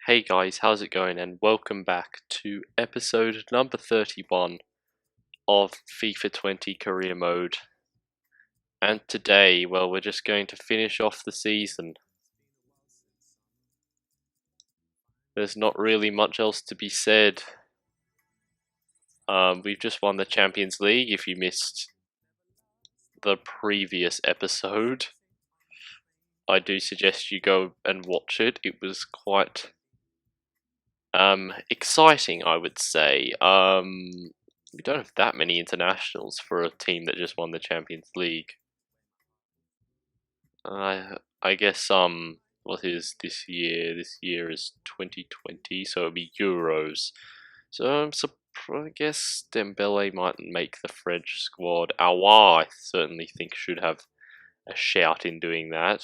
Hey guys, how's it going? And welcome back to episode number 31 of FIFA 20 Career Mode. And today, well, we're just going to finish off the season. There's not really much else to be said. We've just won the Champions League, if you missed the previous episode. I do suggest you go and watch it. It was quite exciting, I would say. We don't have that many internationals for a team that just won the Champions League. I guess what is this year? This year is 2020, so it'll be Euros. So I guess Dembele might make the French squad. Aouar, I certainly think, should have a shout in doing that.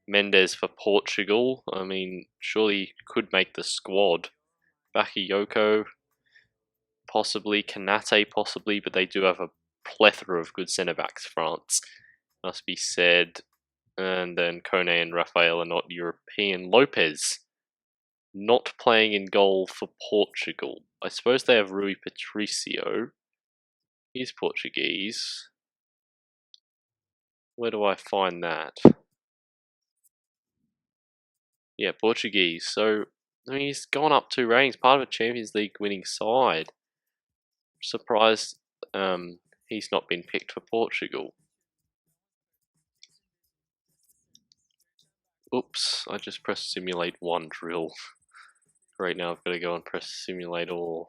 Mendes for Portugal. I mean, surely could make the squad. Bakayoko, possibly. Kanate, possibly, but they do have a plethora of good centre backs. France, must be said. And then Kone and Rafael are not European. Lopez, not playing in goal for Portugal. I suppose they have Rui Patricio. He's Portuguese. Where do I find that? Yeah, Portuguese. So, I mean, he's gone up 2 ratings, part of a Champions League winning side. Surprised he's not been picked for Portugal. Oops, I just pressed simulate 1 drill. Right now I've got to go and press simulate all.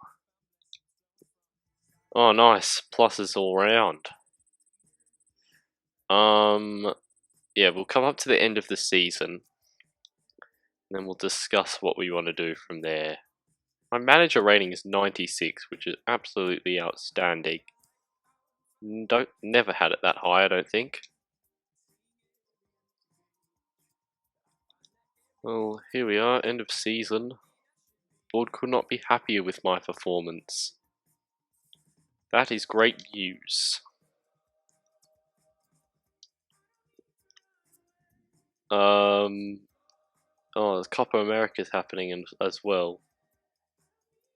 Oh, nice. Pluses all round. Yeah, we'll come up to the end of the season. And then we'll discuss what we want to do from there. My manager rating is 96, which is absolutely outstanding. Never had it that high, I don't think. Well, here we are, end of season. Board could not be happier with my performance. That is great news. Oh, the Copa America is happening as well.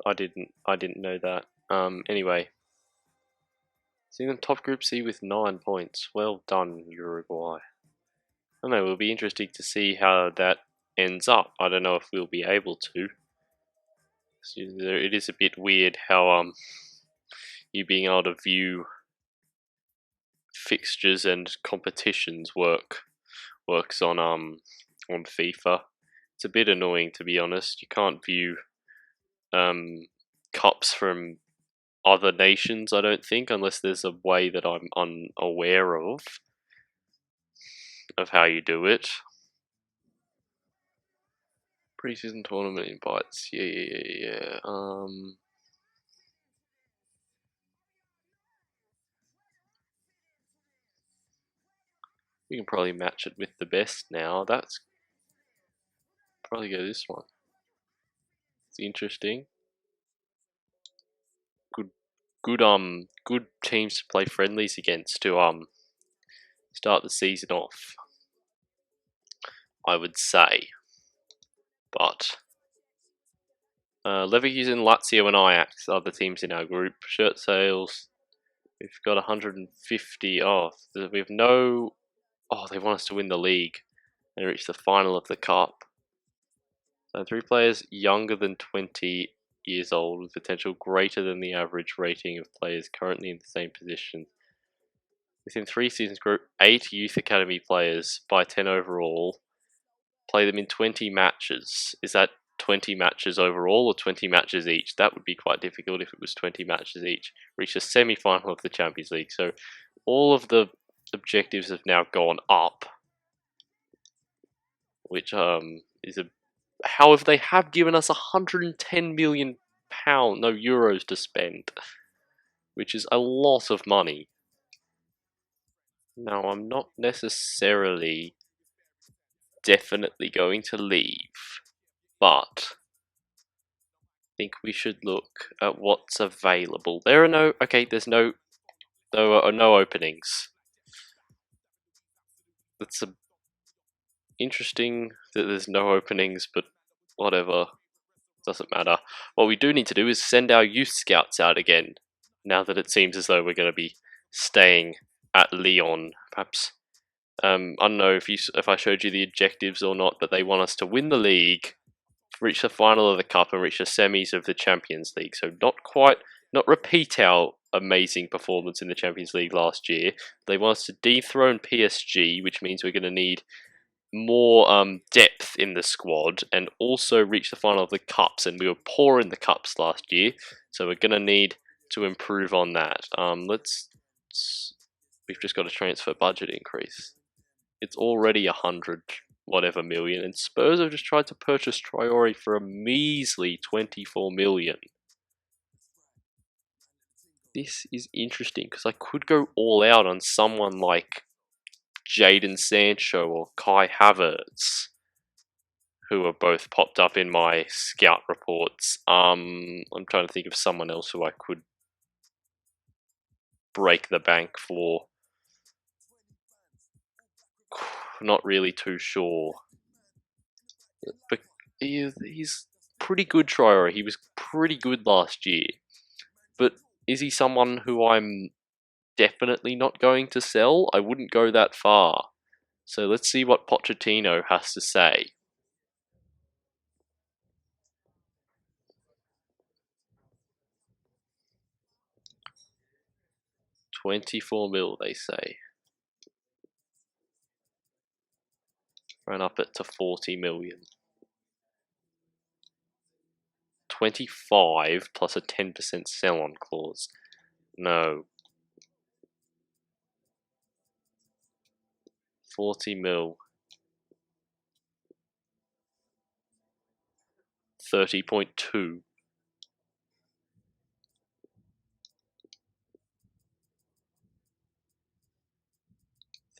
I didn't know that. Anyway, seeing them top Group C with 9 points. Well done, Uruguay. I don't know. It'll be interesting to see how that ends up. I don't know if we'll be able to. It is a bit weird how you being able to view fixtures and competitions works on FIFA. It's a bit annoying, to be honest. You can't view cups from other nations, I don't think, unless there's a way that I'm unaware of how you do it. Preseason tournament invites. Yeah. We can probably match it with the best now. That's probably go this one. It's interesting. Good teams to play friendlies against to start the season off, I would say. But Leverkusen, Lazio, and Ajax are the teams in our group. Shirt sales. We've got 150 off. We have no. Oh, they want us to win the league and reach the final of the cup. So 3 players younger than 20 years old with potential greater than the average rating of players currently in the same position. Within 3 seasons, group 8 youth academy players by 10 overall. Play them in 20 matches. Is that 20 matches overall or 20 matches each? That would be quite difficult if it was 20 matches each. Reach the semi-final of the Champions League. So all of the objectives have now gone up, which is a. However, they have given us 110 million euros to spend, which is a lot of money. Now, I'm not necessarily definitely going to leave, but I think we should look at what's available. There are no. Okay, there's no. There are no openings. That's interesting that there's no openings, but whatever. doesn't matter. What we do need to do is send our youth scouts out again, now that it seems as though we're going to be staying at Lyon. Perhaps, I don't know if I showed you the objectives or not, but they want us to win the league, reach the final of the cup, and reach the semis of the Champions League. So not repeat our amazing performance in the Champions League last year. They want us to dethrone PSG, which means we're going to need more depth in the squad, and also reach the final of the cups. And we were poor in the cups last year, so we're going to need to improve on that. We've just got a transfer budget increase. It's already 100 whatever million, and Spurs have just tried to purchase Traore for a measly 24 million. This is interesting because I could go all out on someone like Jadon Sancho or Kai Havertz, who are both popped up in my scout reports. I'm trying to think of someone else who I could break the bank for. Not really too sure. But he's pretty good, Traore. He was pretty good last year. But is he someone who I'm definitely not going to sell? I wouldn't go that far. So let's see what Pochettino has to say. $24 million, they say. Ran up it to 40 million. 25 plus a 10% sell-on clause. No. 40 mil. 30.2.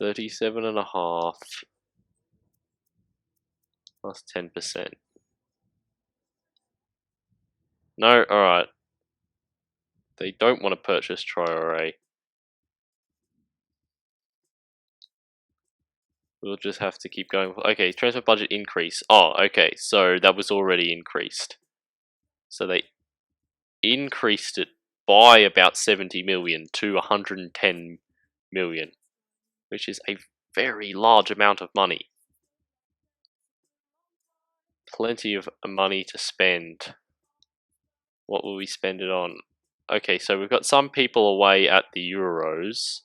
37.5 plus 10%. No, alright. They don't want to purchase Traore. We'll just have to keep going. Okay, transfer budget increase. Oh, okay, so that was already increased. So they increased it by about 70 million to 110 million, which is a very large amount of money. Plenty of money to spend. What will we spend it on? Okay, so we've got some people away at the Euros.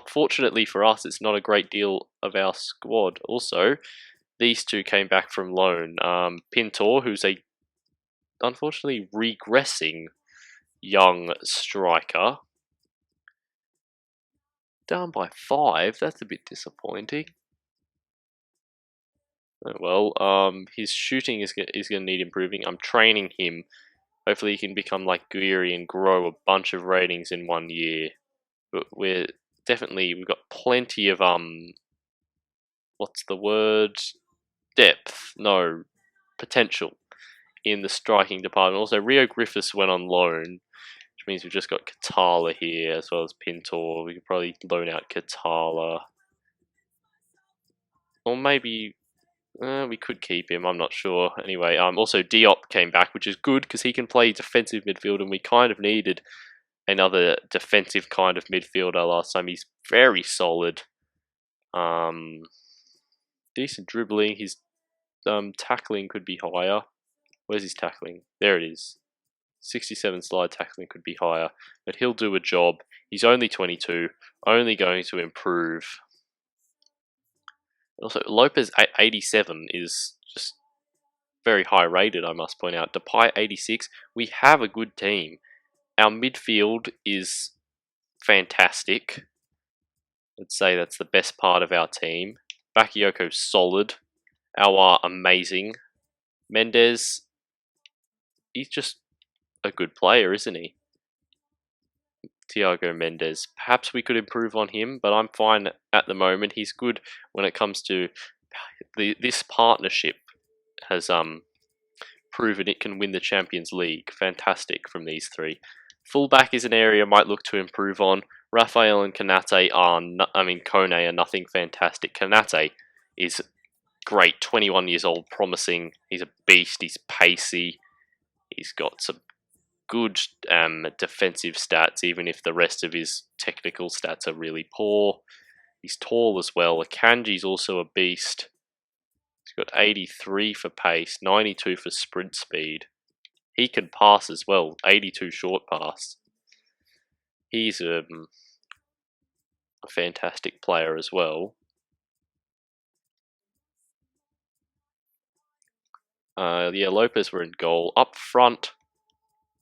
Fortunately for us, it's not a great deal of our squad. Also, these two came back from loan. Pintor, who's a unfortunately regressing young striker. Down by 5, that's a bit disappointing. Well, his shooting is going to need improving. I'm training him. Hopefully he can become like Guiri and grow a bunch of ratings in 1 year. But we've got plenty of what's the word? Depth. No, potential in the striking department. Also, Rio Griffiths went on loan, which means we've just got Katala here as well as Pintor. We could probably loan out Katala. Or maybe we could keep him, I'm not sure. Anyway, also Diop came back, which is good because he can play defensive midfield, and we kind of needed another defensive kind of midfielder last time. He's very solid. Decent dribbling. His tackling could be higher. Where's his tackling? There it is. 67 slide tackling could be higher, but he'll do a job. He's only 22, only going to improve. Also, Lopez at 87 is just very high rated, I must point out. Depay 86. We have a good team. Our midfield is fantastic. Let's say that's the best part of our team. Bakayoko's solid. Our amazing. Mendes, he's just a good player, isn't he? Thiago Mendes. Perhaps we could improve on him, but I'm fine at the moment. He's good when it comes to this partnership has proven it can win the Champions League. Fantastic from these three. Fullback is an area I might look to improve on. Raphael and Kone are nothing fantastic. Konate is great. 21 years old, promising. He's a beast. He's pacey. He's got some good defensive stats, even if the rest of his technical stats are really poor. He's tall as well. Akanji's also a beast. He's got 83 for pace, 92 for sprint speed. He can pass as well, 82 short pass. He's a fantastic player as well. Yeah, Lopez were in goal. Up front,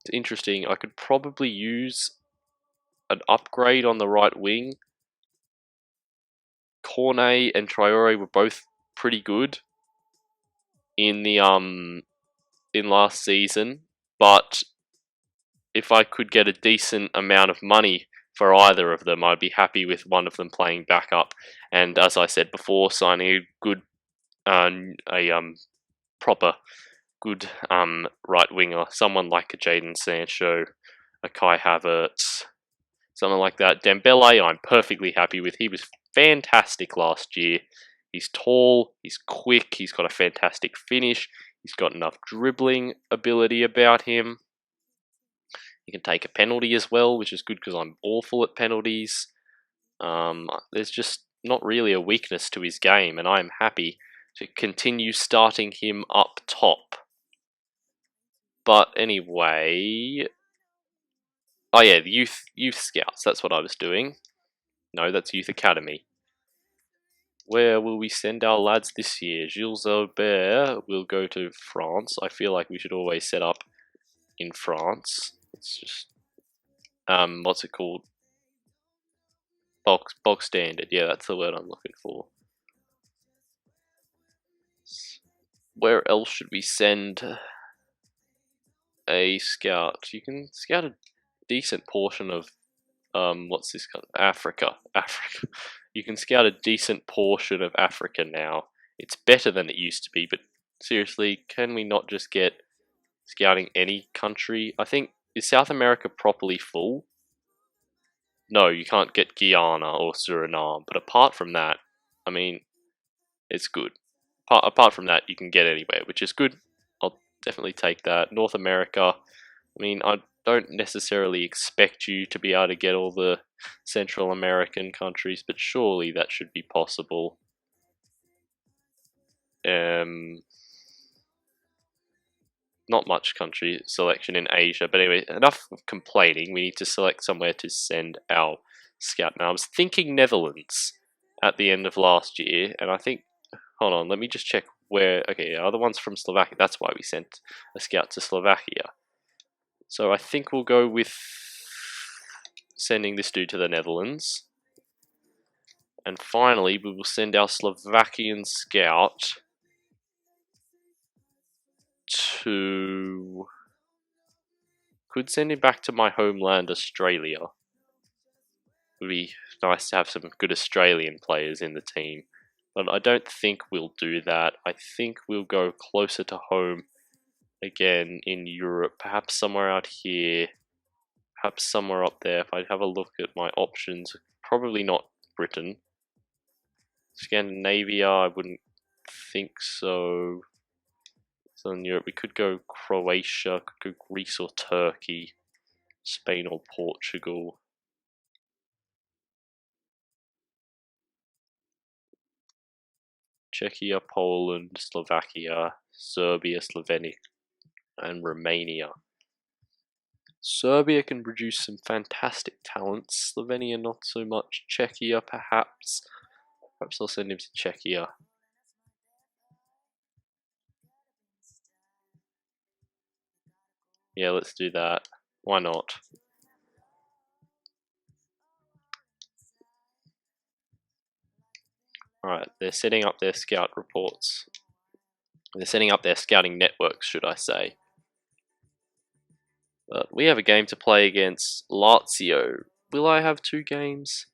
it's interesting. I could probably use an upgrade on the right wing. Cornet and Traore were both pretty good in the in last season, but if I could get a decent amount of money for either of them, I'd be happy with one of them playing backup. And as I said before, signing a good, proper, good right winger, someone like a Jadon Sancho, a Kai Havertz, something like that. Dembele, I'm perfectly happy with. He was fantastic last year. He's tall, he's quick, he's got a fantastic finish, he's got enough dribbling ability about him. He can take a penalty as well, which is good because I'm awful at penalties. There's just not really a weakness to his game, and I'm happy to continue starting him up top. But anyway, oh yeah, the youth scouts. That's what I was doing. No, that's youth academy. Where will we send our lads this year? Gilles Aubert will go to France. I feel like we should always set up in France. It's just what's it called? Box standard. Yeah, that's the word I'm looking for. Where else should we send a scout? You can scout a decent portion of what's this called? Africa. You can scout a decent portion of Africa now. It's better than it used to be, but seriously, can we not just get scouting any country? I think, is South America properly full? No, you can't get Guyana or Suriname, but apart from that, I mean, it's good. Apart from that, you can get anywhere, which is good. I'll definitely take that. North America, I mean, I don't necessarily expect you to be able to get all the Central American countries, but surely that should be possible. Not much country selection in Asia, but anyway, enough of complaining. We need to select somewhere to send our scout. Now, I was thinking Netherlands at the end of last year, and I think, hold on, let me just check where, okay, other ones from Slovakia. That's why we sent a scout to Slovakia. So I think we'll go with sending this dude to the Netherlands. And finally, we will send our Slovakian scout to... Could send him back to my homeland, Australia. Would be nice to have some good Australian players in the team. But I don't think we'll do that. I think we'll go closer to home again in Europe. Perhaps somewhere out here. Perhaps somewhere up there. If I have a look at my options, probably not Britain. Scandinavia, I wouldn't think so. Southern Europe, we could go Croatia, could go Greece or Turkey, Spain or Portugal. Czechia, Poland, Slovakia, Serbia, Slovenia, and Romania. Serbia can produce some fantastic talents. Slovenia, not so much. Czechia, perhaps. Perhaps I'll send him to Czechia. Yeah, let's do that. Why not? Alright, they're setting up their scout reports. They're setting up their scouting networks, should I say. But we have a game to play against Lazio. Will I have 2 games?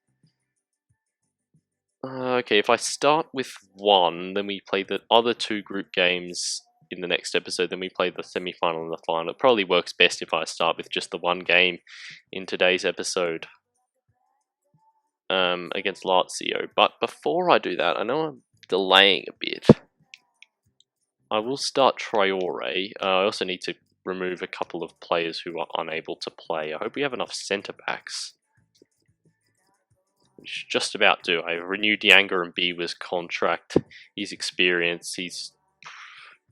Okay, if I start with 1, then we play the other 2 group games in the next episode, then we play the semi-final and the final. It probably works best if I start with just the 1 game in today's episode against Lazio. But before I do that, I know I'm delaying a bit. I will start Traore. I also need to remove a couple of players who are unable to play. I hope we have enough centre backs. We should just about do. I renewed Yanga and Biwa's contract. He's experienced. He's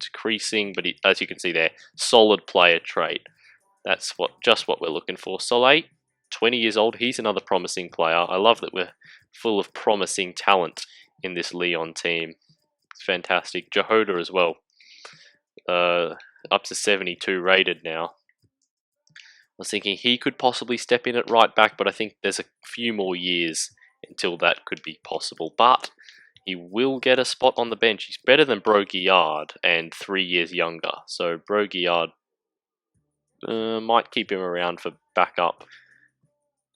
decreasing, but as you can see there, solid player trait. That's just what we're looking for. Soleil, 20 years old. He's another promising player. I love that we're full of promising talent in this Lyon team. It's fantastic. Jehoda as well. Up to 72 rated now. I was thinking he could possibly step in at right back, but I think there's a few more years until that could be possible. But he will get a spot on the bench. He's better than Broguillard and 3 years younger. So Broguillard might keep him around for backup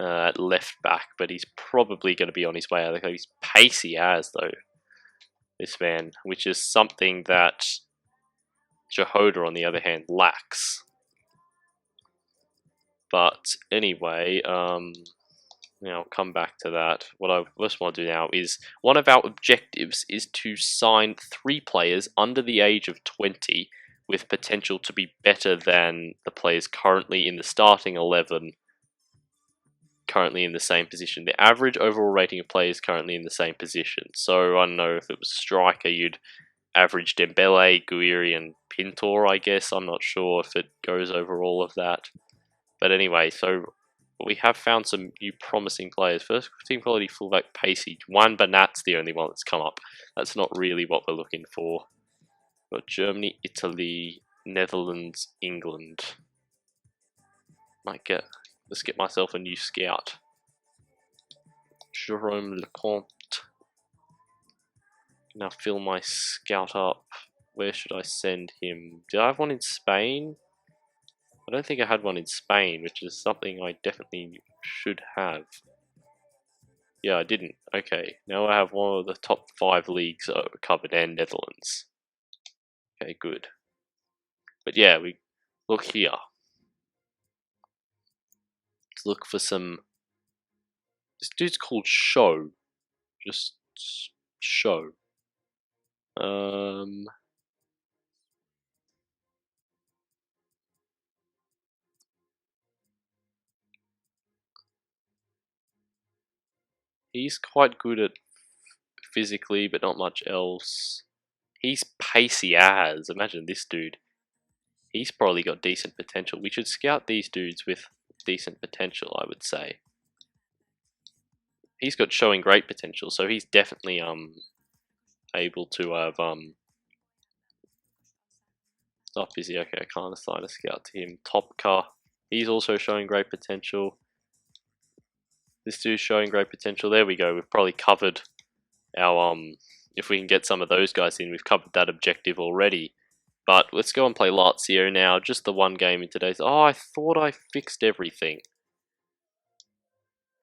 at left back, but he's probably going to be on his way out. He's pace he has, though, this man, which is something that Jehoda, on the other hand, lacks. But anyway, I'll come back to that. What I first want to do now is, one of our objectives is to sign 3 players under the age of 20 with potential to be better than the players currently in the starting 11, currently in the same position. The average overall rating of players currently in the same position. So I don't know, if it was striker, you'd average Dembele, Guiri, and Pintor, I guess. I'm not sure if it goes over all of that. But anyway, so we have found some new promising players. First team quality fullback Pacey. Juan Bernat's the only one that's come up. That's not really what we're looking for. Got Germany, Italy, Netherlands, England. Let's get myself a new scout. Jerome Lecomte. Now fill my scout up. Where should I send him? Did I have one in Spain? I don't think I had one in Spain, which is something I definitely should have. Yeah, I didn't. Okay, now I have one of the top 5 leagues covered, and Netherlands. Okay, good. But yeah, we look here. Let's look for some. This dude's called Show. Just Show. He's quite good at physically, but not much else. He's pacey as. Imagine this dude. He's probably got decent potential. We should scout these dudes with decent potential, I would say. He's got showing great potential, so he's definitely able to have Stop busy. Okay, I can't assign a scout to him. Topka. He's also showing great potential. This dude's showing great potential. There we go. We've probably covered our if we can get some of those guys in, we've covered that objective already. But let's go and play Lazio now. Just the one game in today's. Oh, I thought I fixed everything.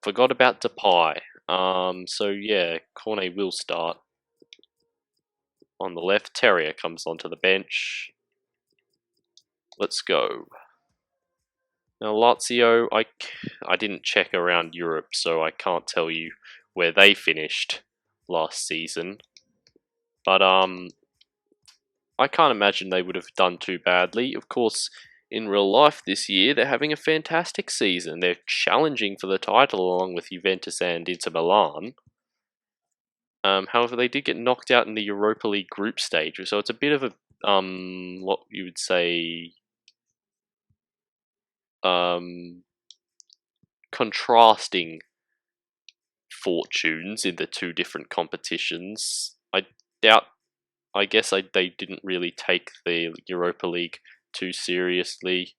Forgot about Depay. So yeah, Cornet will start. On the left, Terrier comes onto the bench. Let's go. Now Lazio, I didn't check around Europe, so I can't tell you where they finished last season. But I can't imagine they would have done too badly. Of course, in real life this year, they're having a fantastic season. They're challenging for the title along with Juventus and Inter Milan. However, they did get knocked out in the Europa League group stage, so it's a bit of a what you would say contrasting fortunes in the 2 different competitions. I guess they didn't really take the Europa League too seriously.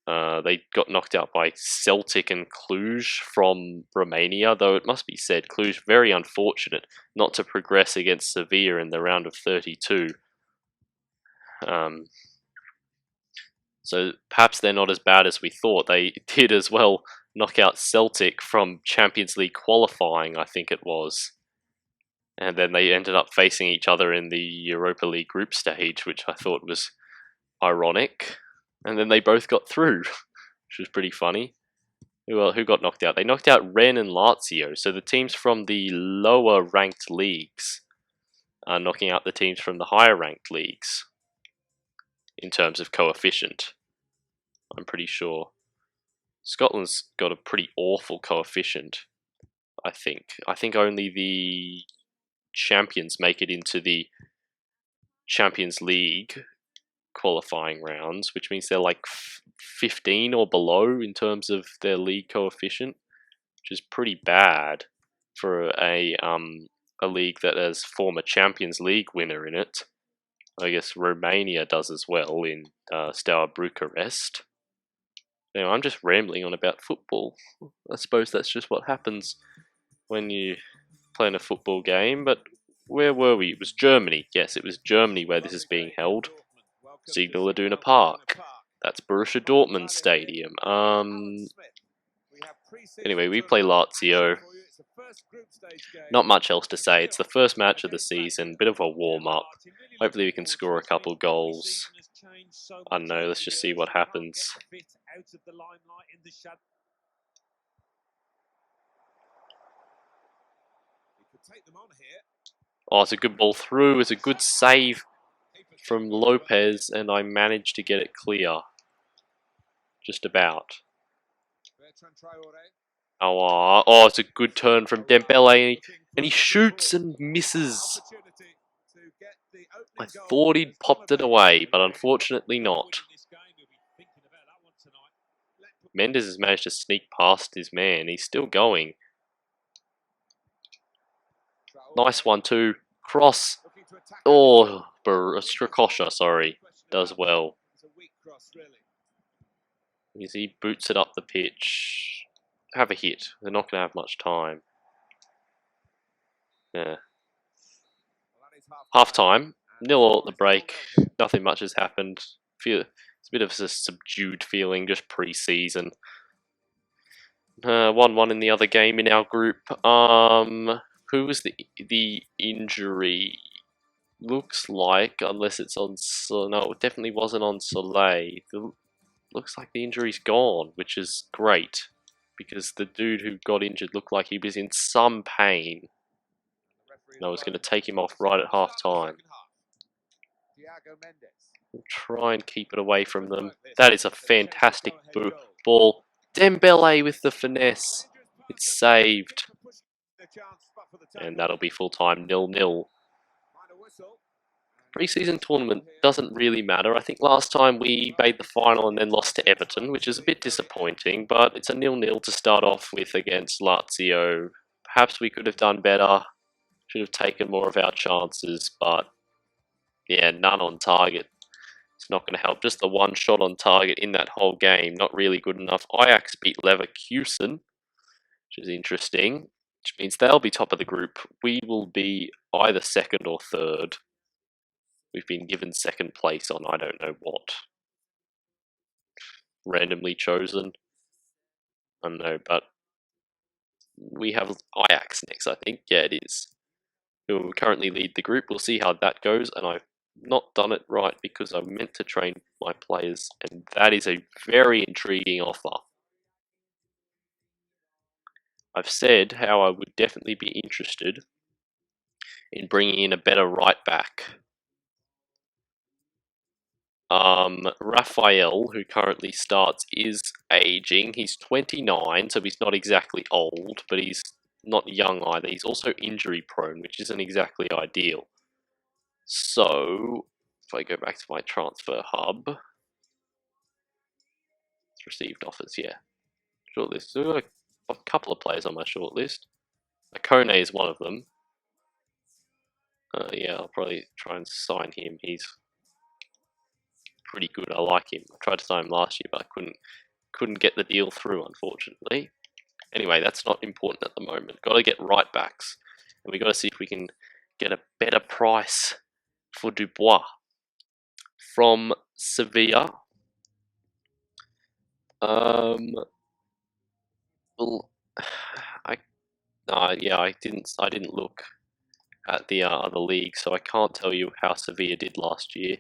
They got knocked out by Celtic and Cluj from Romania, though it must be said, Cluj very unfortunate not to progress against Sevilla in the round of 32. So perhaps they're not as bad as we thought. They did as well knock out Celtic from Champions League qualifying, I think it was. And then they ended up facing each other in the Europa League group stage, which I thought was ironic. And then they both got through, which was pretty funny. Who got knocked out? They knocked out Rennes and Lazio, so the teams from the lower ranked leagues knocking out the teams from the higher ranked leagues in terms of coefficient. I'm pretty sure. Scotland's got a pretty awful coefficient, I think. I think only the champions make it into the Champions League qualifying rounds, which means they're like 15 or below in terms of their league coefficient, which is pretty bad for a league that has former Champions League winner in it. I guess Romania does as well in Steaua Bucharest. Anyway, I'm just rambling on about football. I suppose that's just what happens when you play in a football game, but where were we? It was Germany. Yes, it was Germany where this is being held. Signal Iduna Park. That's Borussia Dortmund Stadium. Anyway, we play Lazio. Not much else to say. It's the first match of the season. Bit of a warm-up. Hopefully we can score a couple goals. I don't know. Let's just see what happens. Oh, it's a good ball through. It's a good save from Lopez, and I managed to get it clear. Just about. Oh, it's a good turn from Dembele, and he shoots and misses. I thought he'd popped it away, but unfortunately not. Mendes has managed to sneak past his man. He's still going. Nice one too. Cross. Oh, Strakosha, sorry. Does well. As he boots it up the pitch. Have a hit. They're not going to have much time. Yeah. Half time. 0-0 at the break. Nothing much has happened. It's a bit of a subdued feeling, just pre-season. 1-1 in the other game in our group. Who was the injury? Looks like, unless it's on... No, it definitely wasn't on Soleil. Looks like the injury's gone, which is great. Because the dude who got injured looked like he was in some pain. And I was going to take him off right at half time. We'll try and keep it away from them. That is a fantastic ball. Dembele with the finesse. It's saved. And that'll be full time 0-0. Pre-season tournament doesn't really matter. I think last time we made the final and then lost to Everton, which is a bit disappointing, but it's a 0-0 to start off with against Lazio. Perhaps we could have done better. Should have taken more of our chances, but yeah, none on target. It's not going to help. Just the one shot on target in that whole game. Not really good enough. Ajax beat Leverkusen, which is interesting, which means they'll be top of the group. We will be either second or third. We've been given second place on I don't know what. Randomly chosen. I don't know, but we have Ajax next, I think. Yeah, it is. Who currently lead the group. We'll see how that goes, and I've not done it right because I meant to train my players, and that is a very intriguing offer. I've said how I would definitely be interested in bringing in a better right back. Raphael, who currently starts, is aging. He's 29, so he's not exactly old, but he's not young either. He's also injury prone, which isn't exactly ideal. So, if I go back to my transfer hub, it's received offers, yeah. Shortlist. So a couple of players on my shortlist. Akone is one of them. Yeah, I'll probably try and sign him. He's pretty good. I like him. I tried to sign him last year, but I couldn't get the deal through, unfortunately. Anyway, that's not important at the moment. Got to get right backs, and we got to see if we can get a better price for Dubois from Sevilla. Well, I didn't look at the other league, so I can't tell you how Sevilla did last year.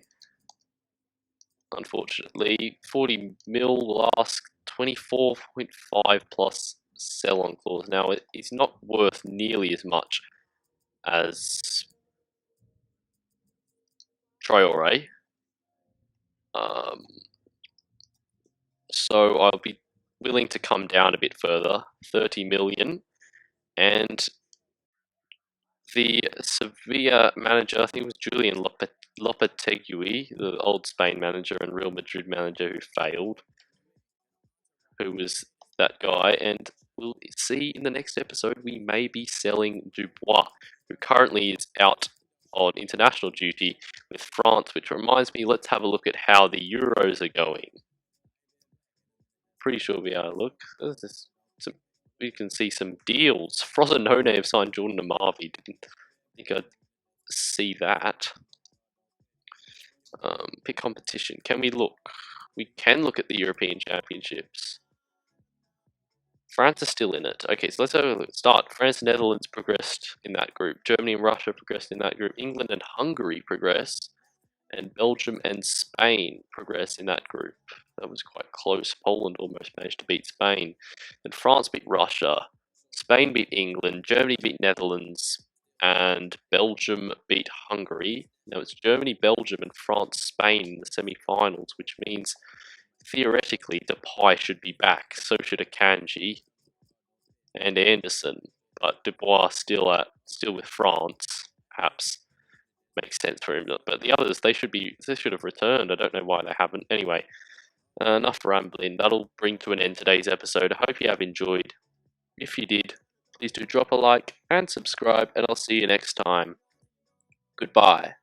Unfortunately, 40 mil will ask 24.5 plus sell-on clause. Now, it's not worth nearly as much as Traore. Um, so I'll be willing to come down a bit further, 30 million. And the Sevilla manager, I think it was Julian Lopetegui, the old Spain manager and Real Madrid manager who failed, who was that guy. And we'll see in the next episode, we may be selling Dubois, who currently is out on international duty with France, which reminds me, let's have a look at how the Euros are going. Pretty sure we are. Look, some, we can see some deals. Frosinone have signed Jordan Amavi. Didn't think I'd see that. Pick competition. Can we look? We can look at the European Championships. France is still in it. Okay, so let's have a look. Start. France and Netherlands progressed in that group. Germany and Russia progressed in that group. England and Hungary progressed. And Belgium and Spain progressed in that group. That was quite close. Poland almost managed to beat Spain. Then France beat Russia. Spain beat England. Germany beat Netherlands. And Belgium beat Hungary. Now it's Germany, Belgium, and France, Spain in the semi-finals, which means theoretically Depay should be back. So should Akanji and Anderson. But Dubois still with France, perhaps makes sense for him. But the others, they should have returned. I don't know why they haven't. Anyway, enough rambling. That'll bring to an end today's episode. I hope you have enjoyed. If you did, please do drop a like and subscribe, and I'll see you next time. Goodbye.